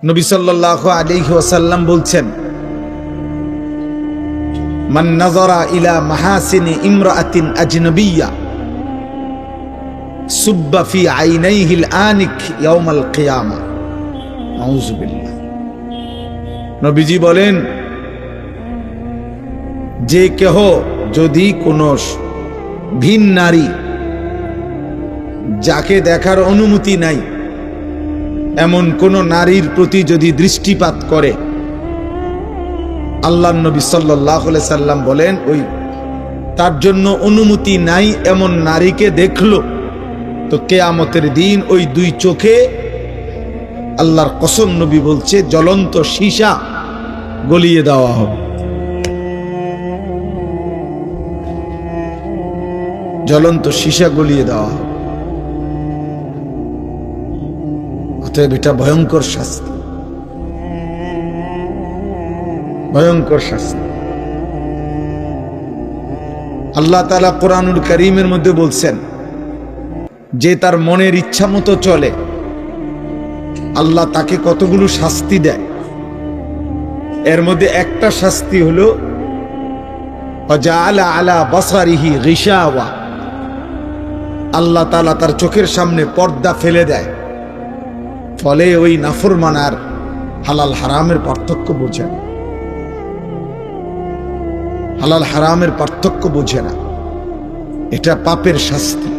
নবী সাল্লাল্লাহু আলাইহি ওয়াসাল্লাম বলছেন, মান নাযারা ইলা মাহাসিনি ইমরাআতিন আজনাবিয়্যা সুব্বা ফি আইনাইহিল আনিক ইয়াউমাল কিয়ামা। নাউযু বিল্লাহ। নবীজি বলেন, যে কেহ যদি কোন ভিন নারী যাকে দেখার অনুমতি নাই এমন কোন নারীর প্রতি যদি দৃষ্টিপাত করে, আল্লাহর নবী সাল্লাল্লাহু আলাইহি সাল্লাম বলেন, ওই তার জন্য অনুমতি নাই এমন নারীকে দেখলো তো কিয়ামতের দিন ওই দুই চোখে, আল্লাহর কসম নবী বলছে, জ্বলন্ত সীসা গলিয়ে দেওয়া হবে। জ্বলন্ত সীসা গলিয়ে দেওয়া হবে। অতএব এটা ভয়ঙ্কর শাস্তি, ভয়ঙ্কর শাস্তি। আল্লাহ তাআলা কোরআনুল কারীমের মধ্যে বলছেন, যে তার মনের ইচ্ছা মতো চলে আল্লাহ তাকে কতগুলো শাস্তি দেয়। এর মধ্যে একটা শাস্তি হলো ওয়াজআলা আলা বাসারিহি গিশাওয়া, আল্লাহ তাআলা তার চোখের সামনে পর্দা ফেলে দেয়, ফলে ওই নাফরমানার হালাল হারামের পার্থক্য বোঝে না, হালাল হারামের পার্থক্য বোঝে না। এটা পাপের শাস্তি,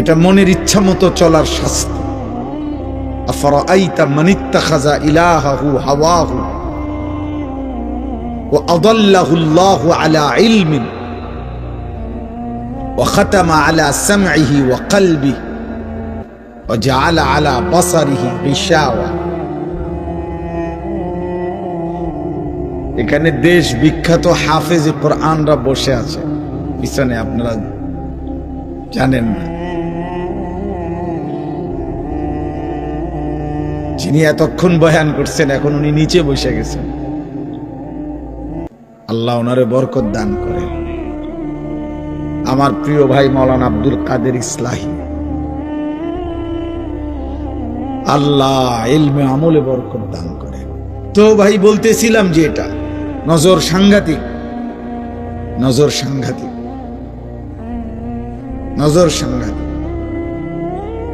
এটা মনের ইচ্ছা মতো চলার শাস্তি। আফরাআইতা মান ইত্তাখাযা ইলাহাহু হাওয়াহু ওয়া আদাল্লাহু আল্লাহু আলা ইলমিন ওয়া খাতামা আলা সামইহি ওয়া কলবিহি ওয়া জাআলা আলা বাসারিহি গিশাওয়া। এখানে দেশ বিখ্যাত হাফেজ কোরআনরা বসে আছে পিছনে, আপনারা জানেন না। যিনি এতক্ষণ বয়ান করছেন এখন উনি নিচে বসে গেছেন। আল্লাহ ওনারে বরকত দান করেন। আমার প্রিয় ভাই মাওলানা আব্দুল কাদের ইসলাহি, আল্লাহ ইলমে আমলে বরকত দান করেন। তো ভাই বলতেছিলাম যে এটা নজর সাংঘাতিক, নজর সাংঘাতিক, নজর সাংঘাতিক।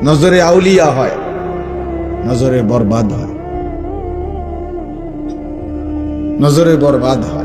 নজরে আউলিয়া হয়, নজরে বরবাদ হয়, নজরে বরবাদ হয়।